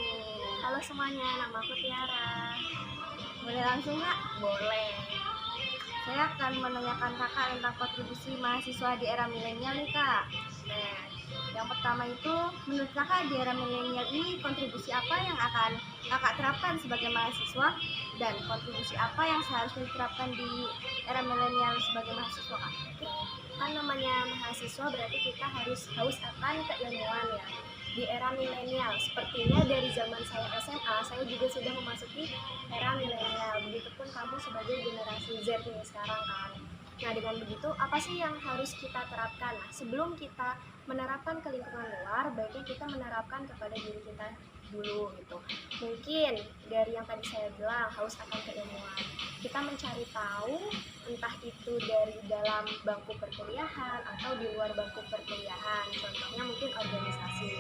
nih. Halo semuanya, nama aku Tiara. Boleh langsung nggak? Boleh. Saya akan menanyakan kakak tentang kontribusi mahasiswa di era milenial nih kak. Nah, yang pertama itu, menurut kakak di era milenial ini kontribusi apa yang akan kakak terapkan sebagai mahasiswa, dan kontribusi apa yang seharusnya diterapkan di era milenial sebagai mahasiswa kak? Kan namanya mahasiswa berarti kita harus haus akan keilmuan ya. Di era milenial, sepertinya dari zaman saya SMA, saya juga sudah memasuki era milenial. Begitupun kamu sebagai generasi Z nih sekarang kan. Nah, dengan begitu, apa sih yang harus kita terapkan? Nah, sebelum kita menerapkan ke lingkungan luar, baiknya kita menerapkan kepada diri kita dulu gitu. Mungkin dari yang tadi saya bilang, haus akan keilmuan. Kita mencari tahu, entah itu dari dalam bangku perkuliahan atau di luar bangku perkuliahan. Contohnya mungkin organisasi.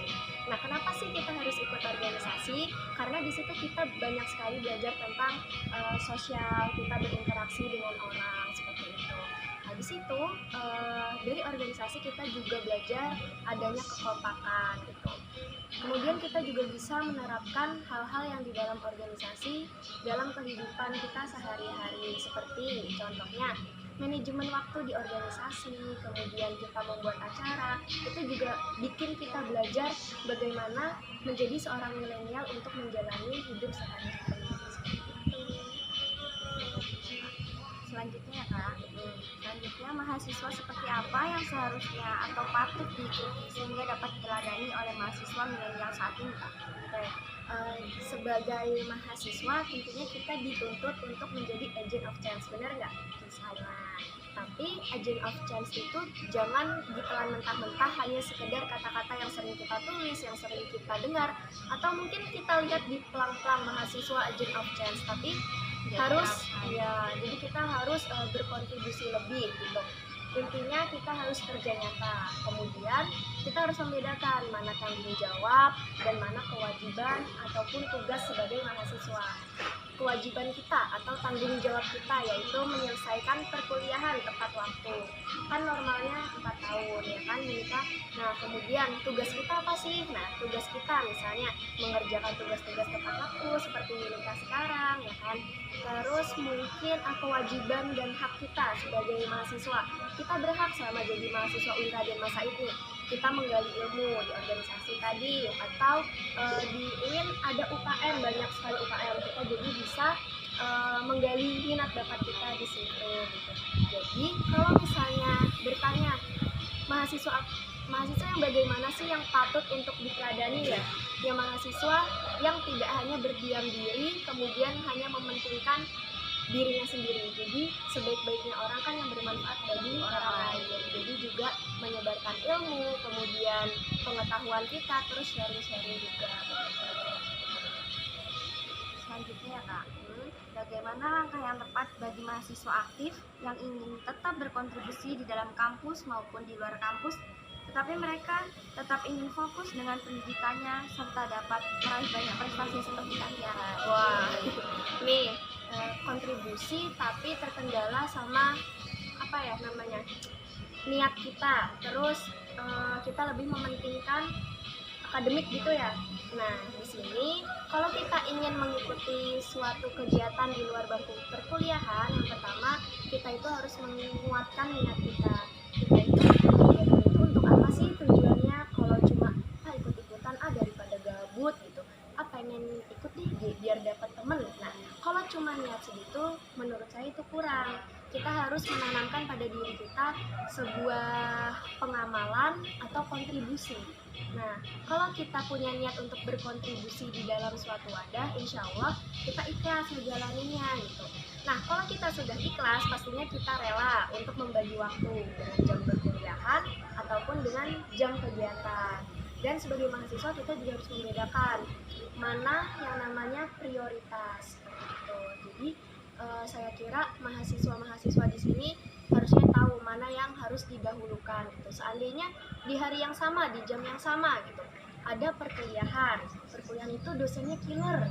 Nah, kenapa sih kita harus ikut organisasi? Karena di situ kita banyak sekali belajar tentang sosial, kita berinteraksi dengan orang seperti itu. Habis itu dari organisasi kita juga belajar adanya kekompakan gitu. Kemudian kita juga bisa menerapkan hal-hal yang di dalam organisasi dalam kehidupan kita sehari-hari, seperti contohnya manajemen waktu di organisasi, kemudian kita membuat acara, itu juga bikin kita belajar bagaimana menjadi seorang milenial untuk menjalani hidup sehari-hari. Selanjutnya ya kak, selanjutnya mahasiswa seperti apa yang seharusnya atau patut diikuti sehingga dapat diteladani oleh mahasiswa milenial saat ini kak? Sebagai mahasiswa tentunya kita dituntut untuk menjadi agent of change, benar nggak? Misalnya, tapi agent of change itu jangan ditelan mentah-mentah hanya sekedar kata-kata yang sering kita tulis, yang sering kita dengar, atau mungkin kita lihat di pelang-pelang mahasiswa agent of change, tapi jadi kita harus berkontribusi lebih gitu. Intinya kita harus kerja nyata, kemudian kita harus membedakan mana tanggung jawab dan mana kewajiban ataupun tugas sebagai mahasiswa. Kewajiban kita atau tanggung jawab kita yaitu menyelesaikan perkuliahan tepat waktu, kan normalnya 4 tahun ya kan menikah. Nah, kemudian tugas kita apa sih? Nah, tugas kita misalnya mengerjakan tugas-tugas tepat waktu seperti menikah sekarang ya kan. Terus mungkin kewajiban dan hak kita sebagai mahasiswa, kita berhak selama jadi mahasiswa UIN Raden Mas Said nih, kita menggali ilmu di organisasi tadi, atau di UIN ada UKM, banyak sekali UKM, kita jadi bisa menggali minat bakat kita di situ gitu. Jadi kalau misalnya bertanya mahasiswa yang bagaimana sih yang patut untuk diteladani ya? Ya mahasiswa yang tidak hanya berdiam diri kemudian hanya mementingkan dirinya sendiri. Jadi sebaik-baiknya orang kan yang bermanfaat bagi orang lain. Jadi juga menyebarkan ilmu, kemudian pengetahuan kita, terus sharing-sharing juga. Selanjutnya ya kak, bagaimana langkah yang tepat bagi mahasiswa aktif yang ingin tetap berkontribusi di dalam kampus maupun di luar kampus, tetapi mereka tetap ingin fokus dengan pendidikannya serta dapat meraih banyak prestasi seperti Kak Tiara. Wah, nih kontribusi tapi terkendala sama niat kita. Terus kita lebih mementingkan akademik gitu ya. Nah, di sini kalau kita ingin mengikuti suatu kegiatan di luar bangku perkuliahan, yang pertama kita itu harus menguatkan minat kita. Kita itu kegiatan itu untuk apa sih tujuannya? Kalau cuma ikut-ikutan daripada gabut gitu, pengen ikut deh biar dapat temen. Nah, kalau cuma niat segitu menurut saya itu kurang. Kita harus menanamkan pada diri kita sebuah pengamalan atau kontribusi. Nah, kalau kita punya niat untuk berkontribusi di dalam suatu wadah, insya Allah kita ikhlas menjalaninya gitu. Nah, kalau kita sudah ikhlas, pastinya kita rela untuk membagi waktu dengan jam perkuliahan ataupun dengan jam kegiatan. Dan sebagai mahasiswa kita juga harus membedakan mana yang namanya prioritas gitu. Jadi saya kira mahasiswa di sini harusnya tahu mana yang harus didahulukan gitu. Seandainya di hari yang sama, di jam yang sama gitu, ada perkuliahan itu dosennya killer,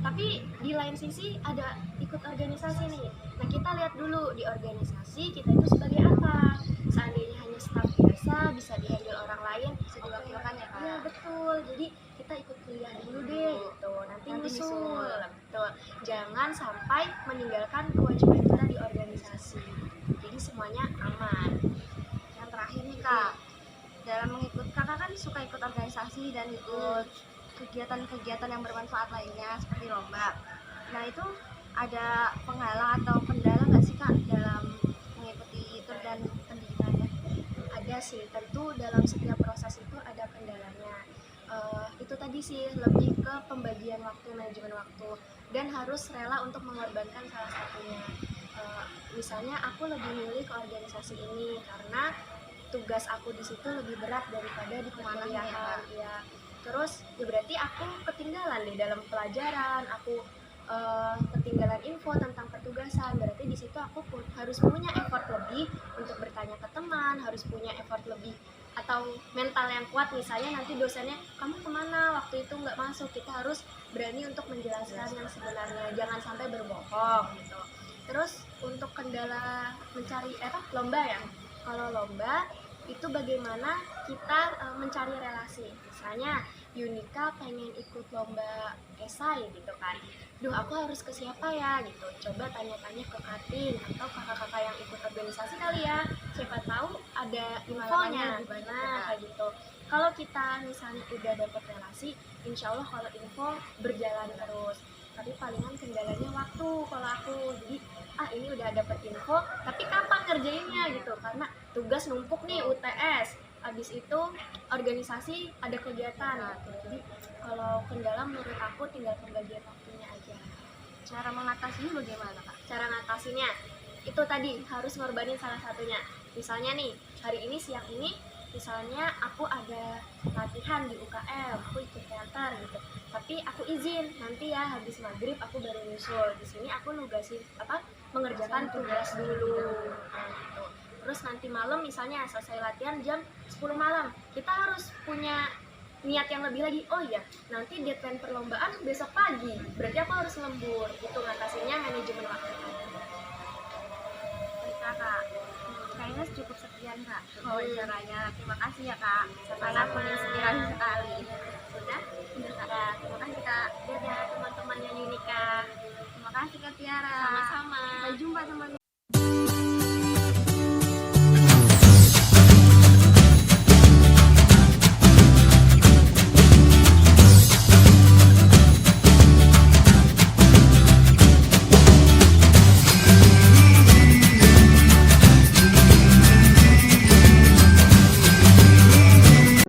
tapi di lain sisi ada ikut organisasi nih. Nah, kita lihat dulu di organisasi kita itu sebagai apa. Seandainya hanya staf biasa, bisa dihandle orang lain, bisa diwakilkan ya. Iya betul, jadi kita ikut kuliah dulu deh. menyusul. Betul. Jangan sampai meninggalkan kewajiban kita di organisasi. Jadi semuanya aman. Yang terakhir nih kak, dalam mengikut kakak kan suka ikut organisasi dan ikut kegiatan-kegiatan yang bermanfaat lainnya seperti lomba. Nah itu ada penghalang atau kendala nggak sih kak dalam mengikuti tur dan pendidikannya? Ada sih, tentu dalam setiap proses itu ada kendalanya. Itu tadi sih lebih ke pembagian waktu, manajemen waktu, dan harus rela untuk mengorbankan salah satunya. Misalnya aku lebih milih ke organisasi ini karena tugas aku di situ lebih berat daripada di perkuliahan ya. Terus ya berarti aku ketinggalan deh dalam pelajaran, aku ketinggalan info tentang petugasan. Berarti di situ aku harus punya effort lebih untuk bertanya ke teman, harus punya effort lebih atau mental yang kuat. Misalnya nanti dosennya kamu kemana waktu itu nggak masuk, kita harus berani untuk menjelaskan yang sebenarnya, jangan sampai berbohong gitu. Terus untuk kendala mencari lomba ya, kalau lomba itu bagaimana kita mencari relasi. Misalnya Yunika pengen ikut lomba esai gitu kan, duh aku harus ke siapa ya gitu, coba tanya-tanya ke Katin atau kakak-kakak yang ikut organisasi kali ya, siapa tahu ada infonya. Nah kayak gitu, kalau kita misalnya udah dapet relasi, insya Allah kalau info berjalan terus. Tapi palingan kendalanya waktu kalau aku, jadi ini udah dapet info tapi kapan ngerjainnya gitu, karena tugas numpuk nih UTS, habis itu organisasi ada kegiatan gitu. Jadi kalau kendala menurut aku tinggal pembagian waktunya aja. Cara mengatasinya bagaimana kak? Cara ngatasinnya itu tadi harus ngorbanin salah satunya. Misalnya nih hari ini siang ini misalnya aku ada latihan di UKM, aku ikut teater gitu, tapi aku izin nanti ya habis maghrib aku baru nyusul. Di sini aku nugasin mengerjakan tugas dulu gitu. Terus nanti malam misalnya selesai latihan jam 10 malam, kita harus punya niat yang lebih lagi. Oh iya, nanti deadline perlombaan besok pagi, berarti aku harus lembur. Itu ngatasinnya manajemen waktu. Baik kakak, kayaknya cukup sekian kak wawancaranya. Terima kasih ya kak, sangat menginspirasi sekali. Sudah? Sudah kak, terima kasih kak. Dadah teman-temannya Yunika. Terima kasih kak Tiara. Sama-sama.